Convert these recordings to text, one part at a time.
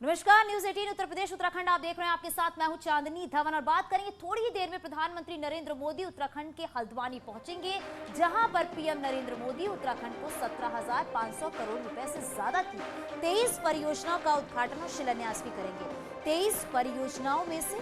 नमस्कार, न्यूज 18 उत्तर प्रदेश उत्तराखंड आप देख रहे हैं। आपके साथ मैं हूं चांदनी धवन और बात करेंगे थोड़ी ही देर में प्रधानमंत्री नरेंद्र मोदी उत्तराखंड के हल्द्वानी पहुंचेंगे, जहां पर पीएम नरेंद्र मोदी उत्तराखंड को 17,500 करोड़ रुपए से ज्यादा की 23 परियोजनाओं का उद्घाटन और शिलान्यास भी करेंगे। 23 परियोजनाओं में से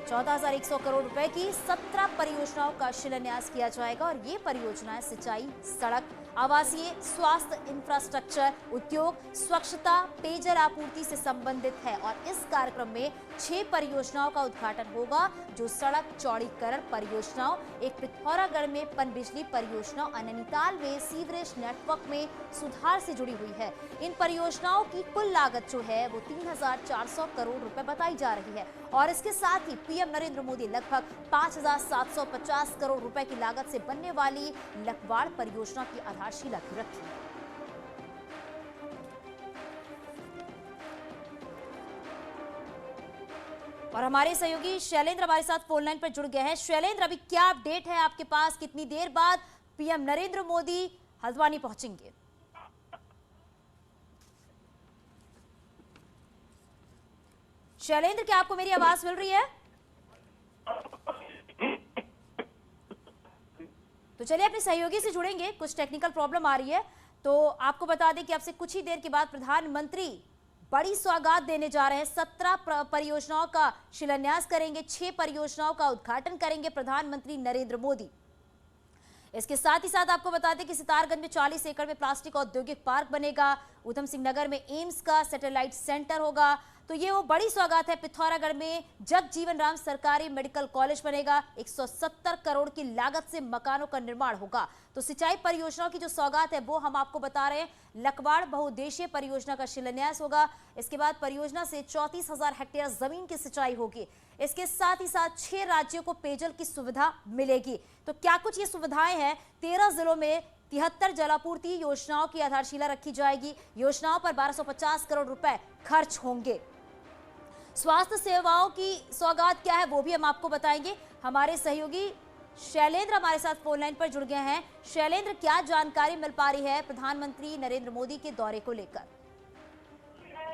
14,100 करोड़ रुपए की 17 परियोजनाओं का शिलान्यास किया जाएगा और ये परियोजनाएं सिंचाई, सड़क, आवासीय, स्वास्थ्य, इंफ्रास्ट्रक्चर, उद्योग, स्वच्छता, पेयजल आपूर्ति से संबंधित है। और इस कार्यक्रम में 6 परियोजनाओं का उद्घाटन होगा, जो सड़क चौड़ीकरण परियोजनाओं, एक पिथौरागढ़ में पनबिजली परियोजना और नैनीताल में सीवरेज नेटवर्क में सुधार से जुड़ी हुई है। इन परियोजनाओं की कुल लागत जो है वो 3,400 करोड़ रुपए बताई जा रही है और इसके साथ ही पीएम नरेंद्र मोदी लगभग 5,750 करोड़ रुपए की लागत से बनने वाली लखवाड़ परियोजना की आधारशिला भी रखी। और हमारे सहयोगी शैलेंद्र हमारे साथ फोन लाइन पर जुड़ गए हैं। शैलेंद्र, अभी क्या अपडेट है आपके पास? कितनी देर बाद पीएम नरेंद्र मोदी हल्द्वानी पहुंचेंगे? शैलेंद्र, क्या आपको मेरी आवाज मिल रही है? तो चलिए अपने सहयोगी से जुड़ेंगे, कुछ टेक्निकल प्रॉब्लम आ रही है। तो आपको बता दें कि आपसे कुछ ही देर के बाद प्रधानमंत्री बड़ी सौगात देने जा रहे हैं। 17 परियोजनाओं का शिलान्यास करेंगे, 6 परियोजनाओं का उद्घाटन करेंगे प्रधानमंत्री नरेंद्र मोदी। इसके साथ ही साथ आपको बता दें कि सितारगंज में 40 एकड़ में प्लास्टिक औद्योगिक पार्क बनेगा, ऊधम सिंह नगर में एम्स का सैटेलाइट सेंटर होगा। तो ये वो बड़ी सौगात है। पिथौरागढ़ में जगजीवन राम सरकारी मेडिकल कॉलेज बनेगा, 170 करोड़ की लागत से मकानों का निर्माण होगा। तो सिंचाई परियोजनाओं की जो सौगात है वो हम आपको बता रहे हैं। लखवाड़ बहुउद्देशीय परियोजना का शिलान्यास होगा। इसके बाद परियोजना से 34,000 हेक्टेयर जमीन की सिंचाई होगी। इसके साथ ही साथ 6 राज्यों को पेयजल की सुविधा मिलेगी। तो क्या कुछ ये सुविधाएं हैं? 13 जिलों में 73 जलापूर्ति योजनाओं की आधारशिला रखी जाएगी। योजनाओं पर 1250 करोड़ रुपए खर्च होंगे। स्वास्थ्य सेवाओं की सौगात क्या है वो भी हम आपको बताएंगे। हमारे सहयोगी शैलेंद्र हमारे साथ फोन लाइन पर जुड़ गए हैं। शैलेंद्र, क्या जानकारी मिल पा रही है प्रधानमंत्री नरेंद्र मोदी के दौरे को लेकर?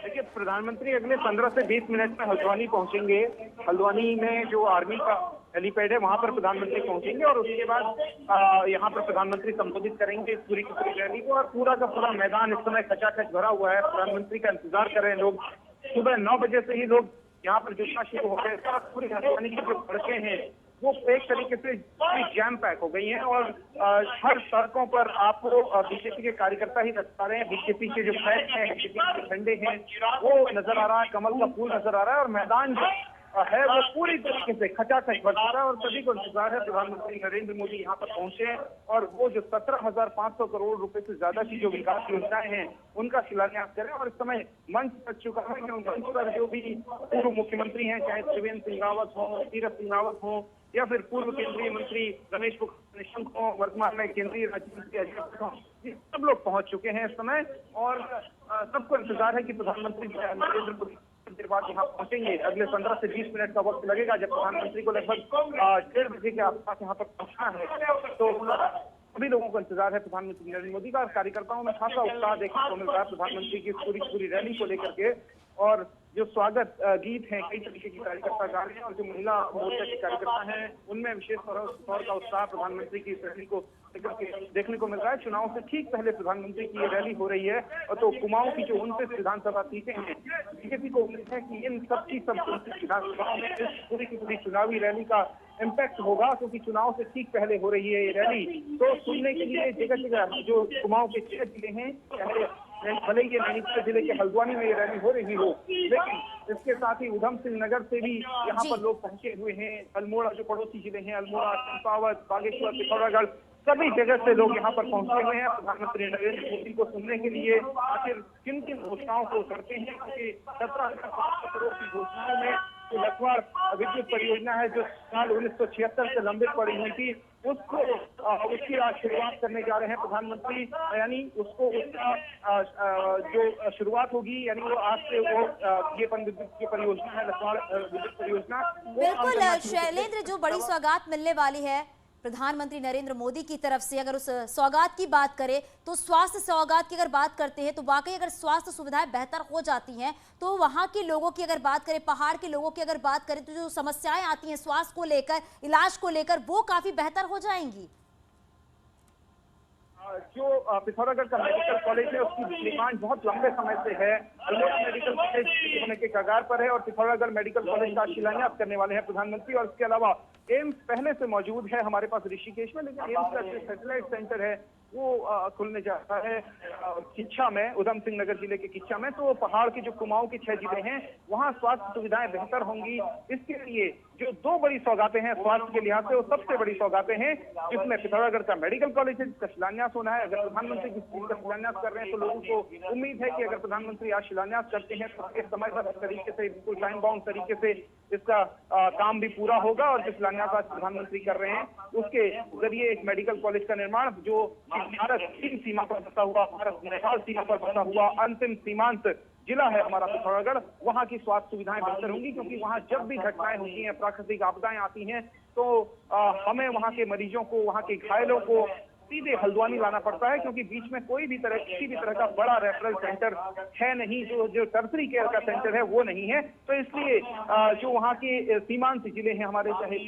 देखिए, प्रधानमंत्री अगले 15 से 20 मिनट में हल्द्वानी पहुंचेंगे। हल्द्वानी में जो आर्मी का हेलीपैड है वहां पर प्रधानमंत्री पहुंचेंगे और उसके बाद यहां पर प्रधानमंत्री संबोधित करेंगे पूरी की पूरी रैली को। और पूरा का पूरा मैदान इस समय खचाखच भरा हुआ है। प्रधानमंत्री का इंतजार कर रहे हैं लोग। सुबह 9 बजे से ही लोग यहाँ पर जुटना शुरू हो गए। पूरी हल्द्वानी की जो सड़कें हैं वो एक तरीके से जैम पैक हो गई हैं और हर सड़कों पर आपको बीजेपी के कार्यकर्ता ही नजर आ रहे हैं। बीजेपी के जो फ्लैग हैं, बीजेपी के झंडे हैं वो नजर आ रहा है, कमल का फूल नजर आ रहा है और मैदान जो है वो पूरी तरीके से खचाखच भर चुका है और सभी को इंतजार है प्रधानमंत्री नरेंद्र मोदी यहाँ पर पहुंचे और वो जो 17,500 करोड़ रुपए से ज्यादा की जो विकास योजनाएं हैं उनका शिलान्यास करें। और इस समय मंच बच चुका है कि मंच पर जो भी पूर्व मुख्यमंत्री हैं, चाहे त्रिवेंद्र सिंह रावत हो, तीरथ सिंह रावत हो या फिर पूर्व केंद्रीय मंत्री रमेश पोखरियाल निशंक हो, वर्तमान में केंद्रीय राज्य मंत्री अजय भट्ट हो, ये सब लोग पहुंच चुके हैं इस समय और सबको इंतजार है कि प्रधानमंत्री नरेंद्र मोदी देर बाद यहाँ पहुंचेंगे। अगले 15 से 20 मिनट का वक्त लगेगा, जब प्रधानमंत्री को लगभग 1:30 बजे के आसपास यहाँ पर पहुंचना है। तो सभी लोगों को इंतजार है प्रधानमंत्री नरेंद्र मोदी का। कार्यकर्ताओं में खासा उत्साह देखने को मिल रहा है प्रधानमंत्री की पूरी रैली को लेकर के। और जो स्वागत गीत हैं कई तरीके के कार्यकर्ता गा रहे हैं और जो महिला मोर्चा के कार्यकर्ता हैं उनमें विशेष तौर का उत्साह प्रधानमंत्री की रैली को देखने को मिल रहा है। चुनाव से ठीक पहले प्रधानमंत्री की ये रैली हो रही है और तो कुमाऊं की जो 29 विधानसभा सीटें हैं, बीजेपी को उम्मीद है कि इन सबकी सब 29 विधानसभाओं में इस पूरी की पूरी चुनावी रैली का इम्पैक्ट होगा, क्योंकि चुनाव से ठीक पहले हो रही है ये रैली। तो सुनने के लिए जगह जगह जो कुमाऊं के 6 जिले हैं, चाहे भले ही नैनीताल जिले के हल्द्वानी में ये रैली हो रही हो, लेकिन इसके साथ ही ऊधम सिंह नगर से भी यहाँ पर लोग पहुंचे हुए हैं। अल्मोड़ा जो पड़ोसी जिले हैं, अल्मोड़ा, चंपावत, बागेश्वर, पिथौरागढ़, सभी जगह से लोग यहाँ पर पहुंचे हुए हैं प्रधानमंत्री नरेंद्र मोदी को सुनने के लिए। आखिर किन किन घोषणाओं को करते हैं, क्योंकि 17,500 करोड़ की घोषणाओं में जो लखवाड़ विद्युत परियोजना है जो साल 1976 से लंबित पड़ी हुई थी उसकी आज शुरुआत करने जा रहे हैं प्रधानमंत्री। यानी उसको उसका जो शुरुआत होगी, यानी वो आज से वो ये पनबिजली की परियोजना है, लखवाड़ विद्युत परियोजना। बिल्कुल शैलेंद्र, जो बड़ी सौगात मिलने वाली है प्रधानमंत्री नरेंद्र मोदी की तरफ से अगर उस सौगात की बात करें तो स्वास्थ्य सौगात की अगर बात करते हैं तो वाकई अगर स्वास्थ्य सुविधाएं बेहतर हो जाती हैं तो वहां के लोगों की अगर बात करें, पहाड़ के लोगों की अगर बात करें तो जो समस्याएं आती हैं स्वास्थ्य को लेकर, इलाज को लेकर, वो काफी बेहतर हो जाएंगी। जो पिथौरागढ़ का मेडिकल कॉलेज है उसकी डिमांड बहुत लंबे समय से है। अल्मोड़ा मेडिकल कॉलेज होने के कगार पर है और पिथौरागढ़ मेडिकल कॉलेज का शिलान्यास करने वाले हैं प्रधानमंत्री। और इसके अलावा एम्स पहले से मौजूद है हमारे पास ऋषिकेश में, लेकिन एम्स का जो सैटेलाइट सेंटर है वो खुलने जाता है किच्छा में, उधम सिंह नगर जिले के किच्छा में। तो पहाड़ के जो कुमाऊं के 6 जिले हैं वहां स्वास्थ्य सुविधाएं बेहतर होंगी। इसके लिए जो 2 बड़ी सौगातें हैं स्वास्थ्य के लिहाज से, वो सबसे बड़ी सौगातें हैं, जिसमें पिथौरागढ़ का मेडिकल कॉलेज है जिसका शिलान्यास होना है। अगर प्रधानमंत्री जिस चीज का शिलान्यास कर रहे हैं तो लोगों को उम्मीद है कि अगर प्रधानमंत्री आज शिलान्यास करते हैं तो इस समय पर तरीके से, बिल्कुल टाइम बाउंड तरीके से इसका काम भी पूरा होगा। और जो शिलान्यास आज प्रधानमंत्री कर रहे हैं उसके जरिए एक मेडिकल कॉलेज का निर्माण, जो भारत चीन सीमा पर बसा हुआ, भारत नेपाल सीमा पर बसा हुआ अंतिम सीमांत जिला है हमारा पिथौरागढ़, वहां की स्वास्थ्य सुविधाएं बेहतर होंगी। क्योंकि वहां जब भी घटनाएं होती हैं, प्राकृतिक आपदाएं आती हैं, तो हमें वहां के मरीजों को, वहां के घायलों को सीधे हल्द्वानी लाना पड़ता है, क्योंकि बीच में कोई भी तरह, किसी भी तरह का बड़ा रेफरल सेंटर है नहीं, जो टर्सरी केयर का सेंटर है वो नहीं है। तो इसलिए जो वहाँ के सीमांत जिले हैं हमारे, चाहे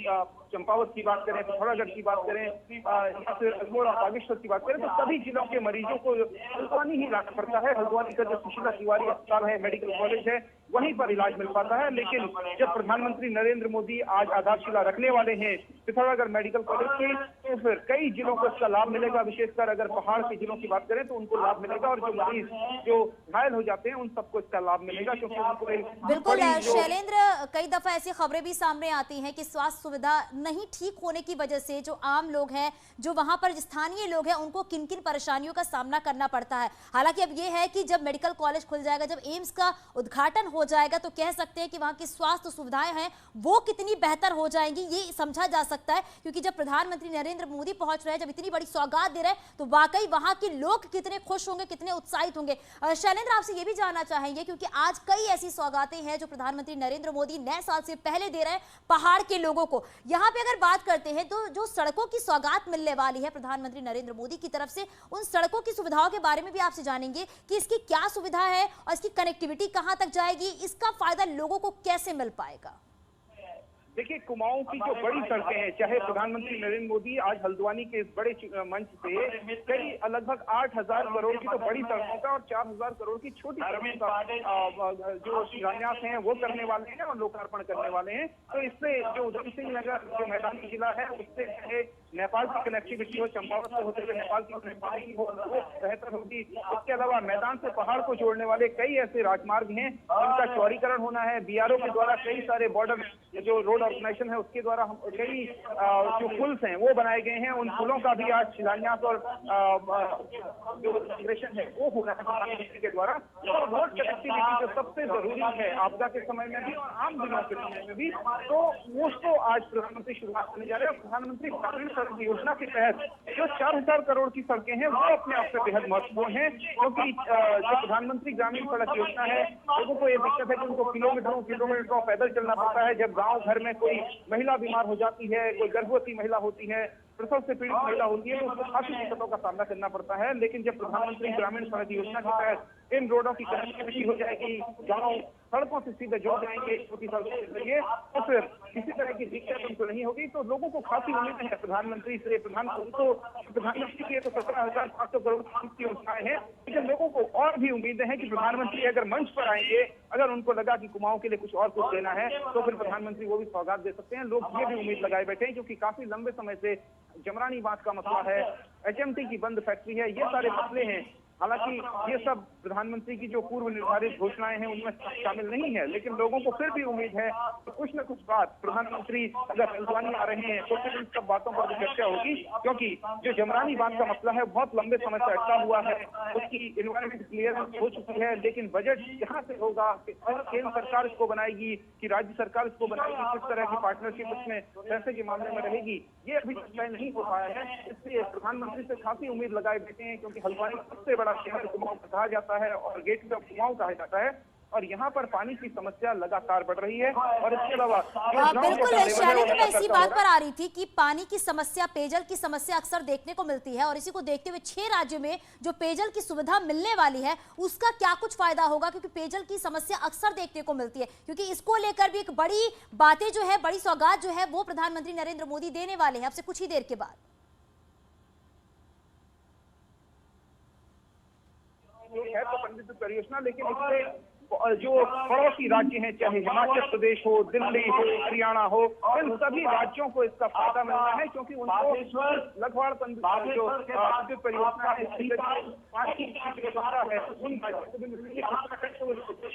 चंपावत की बात करें, पिथौरागढ़ की बात करें या फिर अल्मोड़ा बागेश्वर की बात करें, तो सभी जिलों के मरीजों को हल्द्वानी ही लाना पड़ता है। हल्द्वानी का जो सुशीला तिवारी अस्पताल है, मेडिकल कॉलेज है, वहीं पर इलाज मिल पाता है। लेकिन जब प्रधानमंत्री नरेंद्र मोदी आज आधारशिला रखने वाले हैं पिथौरागढ़ मेडिकल कॉलेज की, तो फिर कई जिलों को इसका लाभ मिलेगा। विशेषकर अगर पहाड़ के जिलों की बात करें तो उनको लाभ मिलेगा, और जो मरीज जो घायल हो जाते हैं उन सबको इसका लाभ मिलेगा। क्योंकि उनको बिल्कुल शैलेंद्र, कई दफा ऐसी खबरें भी सामने आती हैं कि स्वास्थ्य सुविधा नहीं ठीक होने की वजह से जो आम लोग हैं, जो वहां पर स्थानीय लोग हैं, उनको किन किन परेशानियों का सामना करना पड़ता है। हालांकि अब ये है कि जब मेडिकल कॉलेज खुल जाएगा, जब एम्स का उद्घाटन हो जाएगा, तो कह सकते हैं कि वहां की स्वास्थ्य सुविधाएं हैं वो कितनी बेहतर हो जाएंगी, ये समझा जा सकता है। क्योंकि जब प्रधानमंत्री नरेंद्र मोदी पहुंच रहे हैं, जब इतनी बड़ी सौगात दे रहे हैं, तो वाकई वहां के लोग कितने खुश होंगे, कितने उत्साहित होंगे। शैलेंद्र, आपसे ये भी जानना चाहेंगे, क्योंकि आज कई ऐसी सौगातें हैं जो प्रधानमंत्री नरेंद्र मोदी नए साल से पहले दे रहे हैं पहाड़ के लोगों को। यहाँ पे अगर बात करते हैं तो जो सड़कों की सौगात मिलने वाली है प्रधानमंत्री नरेंद्र मोदी की तरफ से, उन सड़कों की सुविधाओं के बारे में भी आपसे जानेंगे कि इसकी क्या सुविधा है और इसकी कनेक्टिविटी कहां तक जाएगी, इसका फायदा लोगों को कैसे मिल पाएगा। देखिए, कुमाऊं की जो बड़ी सड़कें हैं, चाहे प्रधानमंत्री नरेंद्र मोदी आज हल्द्वानी के इस बड़े मंच से कई लगभग 8,000 करोड़ की तो बड़ी सड़कों का और 4,000 करोड़ की छोटी सड़कों का जो शिलान्यास है वो करने वाले हैं और लोकार्पण करने वाले हैं। तो इससे जो उधम सिंह नगर जो मैदानी जिला है उससे चाहे नेपाल की कनेक्टिविटी हो, चंपावत से होते हुए नेपाल की कनेक्टिविटी हो, वो बेहतर होगी। इसके अलावा मैदान से पहाड़ को जोड़ने वाले कई ऐसे राजमार्ग हैं जिनका चौड़ीकरण होना है। बीआरओ के द्वारा कई सारे बॉर्डर जो रोड ऑर्गेनाइजेशन है उसके द्वारा हम कई जो पुल्स हैं वो बनाए गए हैं। उन पुलों का भी आज शिलान्यास और जो इनॉग्रेशन है वो हो रहा है प्रधानमंत्री के द्वारा। तो रोड कनेक्टिविटी जो सबसे जरूरी है आपदा के समय में भी और आम दिनों के समय में भी, तो उसको आज प्रधानमंत्री शुरुआत करने जा रहे हैं। प्रधानमंत्री ग्रामीण सड़क योजना के तहत जो 4,000 करोड़ की सड़कें हैं वो अपने आप से बेहद महत्वपूर्ण है, क्योंकि जो प्रधानमंत्री ग्रामीण सड़क योजना है, लोगों को ये दिक्कत है कि उनको किलोमीटरों पैदल चलना पड़ता है। जब गाँव घर में कोई महिला बीमार हो जाती है, कोई गर्भवती महिला होती है, प्रसव से पीड़ित महिला होती है, तो उसको काफी दिक्कतों का सामना करना पड़ता है। लेकिन जब प्रधानमंत्री ग्रामीण सड़क योजना के तहत इन रोडों की कनेक्टिविटी हो जाएगी, गाँव सड़कों से सीधे जुड़ जाएंगे छोटी सड़कों के जरिए, तो फिर किसी तरह की दिक्कत उनको नहीं होगी। तो लोगों को काफी उम्मीद है प्रधानमंत्री से। प्रधानमंत्री की तो 17,500 करोड़ की योजनाएं हैं, लेकिन लोगों को और भी उम्मीदें हैं कि प्रधानमंत्री अगर मंच पर आएंगे, अगर उनको लगा कि कुमाऊं के लिए कुछ और कुछ देना है, तो फिर प्रधानमंत्री वो भी सौगात दे सकते हैं। लोग ये भी उम्मीद लगाए बैठे हैं, क्योंकि काफी लंबे समय से जमरानी बांध का मसला है, एचएमटी की बंद फैक्ट्री है, ये सारे मसले हैं। हालांकि ये सब प्रधानमंत्री की जो पूर्व निर्धारित घोषणाएं हैं उनमें शामिल नहीं है, लेकिन लोगों को फिर भी उम्मीद है कि कुछ न कुछ बात प्रधानमंत्री अगर हल्द्वानी आ रहे हैं तो फिर इन सब बातों पर भी चर्चा होगी। क्योंकि जो जमरानी बांध का मसला है बहुत लंबे समय से अटका हुआ है, उसकी इन्वायरमेंट क्लियरेंस हो चुकी है, लेकिन बजट यहाँ से होगा, केंद्र सरकार इसको बनाएगी कि राज्य सरकार इसको बनाएगी, किस तरह की पार्टनरशिप इसमें पैसे के मामले में रहेगी, ये अभी तय नहीं हो पाया है। इसलिए प्रधानमंत्री से काफी उम्मीद लगाए बैठे हैं, क्योंकि हल्द्वानी सबसे बड़ा शहर कुमाऊं कहा जाता है और गेटवे ऑफ कुमाऊं कहा जाता है। और यहाँ पर पानी की समस्या लगातार बढ़ रही है। और इसके अलावा बिल्कुल शैलेंद्र, मैं इसी बात पर आ रही थी कि पानी की समस्या, पेयजल की समस्या अक्सर देखने को मिलती है और इसी को देखते हुए 6 राज्यों में जो पेयजल की सुविधा मिलने वाली है उसका क्या कुछ फायदा होगा, क्योंकि पेयजल की समस्या अक्सर देखने को मिलती है, क्योंकि इसको लेकर भी एक बड़ी बातें जो है, बड़ी सौगात जो है वो प्रधानमंत्री नरेंद्र मोदी देने वाले हैं अब से कुछ ही देर के बाद। है तो पंडित परियोजना, लेकिन इससे जो पड़ोसी राज्य हैं, चाहे हिमाचल प्रदेश हो, दिल्ली हो, हरियाणा हो, इन सभी राज्यों को इसका फायदा मिलना है, क्योंकि उनको लखवाड़ जो विद्युत परियोजना है,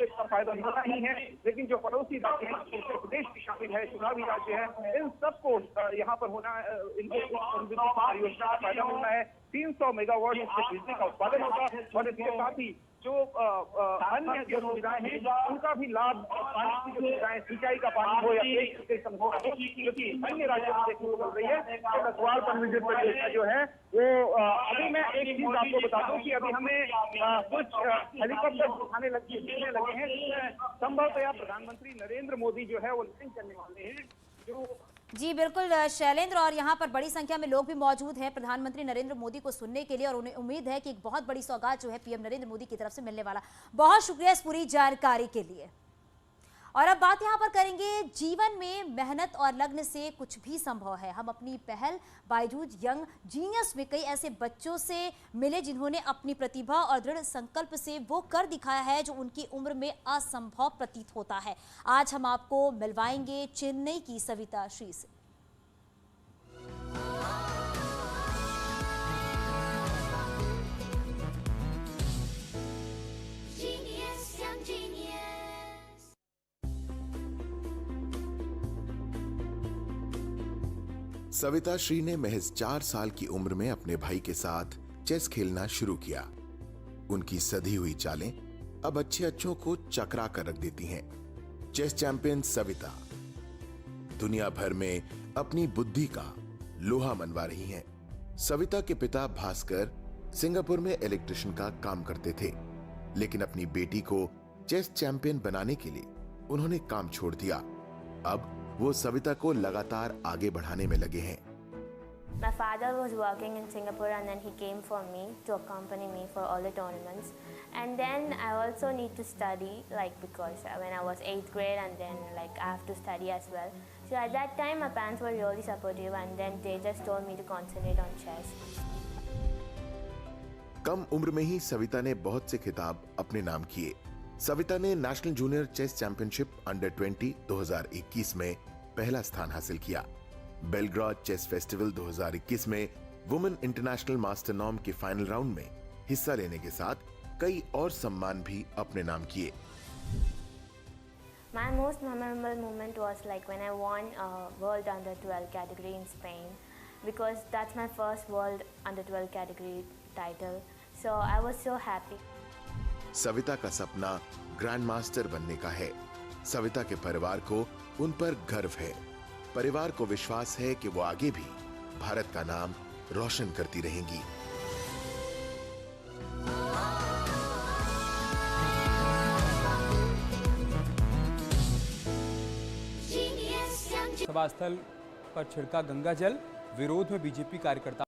इसका फायदा मिलना ही है। लेकिन जो पड़ोसी राज्य हैं, उत्तर प्रदेश भी शामिल है, चुनावी राज्य है, इन सबको यहाँ पर होना, इनको परियोजना का फायदा मिलना है। 300 मेगावाट से बिजली का उत्पादन होगा और इसके साथ ही जो अन्य जो सुविधाएं हैं उनका भी लाभ, पानी की जो सुविधाएं, सिंचाई का पानी हो या क्योंकि अन्य राज्यों में देखने को मिल रही है। तो लखवाड़ पनविद्युत परियोजना जो है वो अभी मैं एक चीज आपको बता दूं कि अभी हमें कुछ हेलीकॉप्टर उठाने लगे हैं, जिसमें संभवतः प्रधानमंत्री नरेंद्र मोदी जो है वो लैंड करने वाले हैं। जो जी बिल्कुल शैलेंद्र, और यहाँ पर बड़ी संख्या में लोग भी मौजूद हैं प्रधानमंत्री नरेंद्र मोदी को सुनने के लिए और उन्हें उम्मीद है कि एक बहुत बड़ी सौगात जो है पीएम नरेंद्र मोदी की तरफ से मिलने वाला। बहुत शुक्रिया इस पूरी जानकारी के लिए। और अब बात यहाँ पर करेंगे, जीवन में मेहनत और लगन से कुछ भी संभव है। हम अपनी पहल बायजूस यंग जीनियस में कई ऐसे बच्चों से मिले जिन्होंने अपनी प्रतिभा और दृढ़ संकल्प से वो कर दिखाया है जो उनकी उम्र में असंभव प्रतीत होता है। आज हम आपको मिलवाएंगे चेन्नई की सविता श्री से। सविता श्री ने महज 4 साल की उम्र में अपने भाई के साथ चेस खेलना शुरू किया। उनकी सधी हुई चालें अब अच्छों को चकरा कर रख देती हैं। चेस चैंपियन सविता दुनिया भर में अपनी बुद्धि का लोहा मनवा रही हैं। सविता के पिता भास्कर सिंगापुर में इलेक्ट्रिशियन का काम करते थे, लेकिन अपनी बेटी को चेस चैंपियन बनाने के लिए उन्होंने काम छोड़ दिया। अब वो सविता को लगातार आगे बढ़ाने में लगे हैं। My father was working in Singapore and then he came for me to accompany me for all the tournaments. And then I also need to study, like because when I was 8th grade and then like I have to study as well. So at that time my parents were really supportive and then they just told me to concentrate on chess. कम उम्र में ही सविता ने बहुत से खिताब अपने नाम किए। सविता ने national junior chess championship under 20 2021 में पहला स्थान हासिल किया। बेलग्राड चेस फेस्टिवल 2021 में वुमेन इंटरनेशनल मास्टर नॉर्म के फाइनल राउंड में हिस्सा लेने के साथ कई और सम्मान भी अपने नाम किए। My most memorable moment was like when I won a World Under 12 category in Spain, because that's my first World Under 12 category title. So I was so happy. Savita का सपना ग्रैंड मास्टर बनने का है। सविता के परिवार को उन पर गर्व है। परिवार को विश्वास है कि वो आगे भी भारत का नाम रोशन करती रहेंगी। सभा स्थल पर छिड़का गंगा जल, विरोध में बीजेपी कार्यकर्ता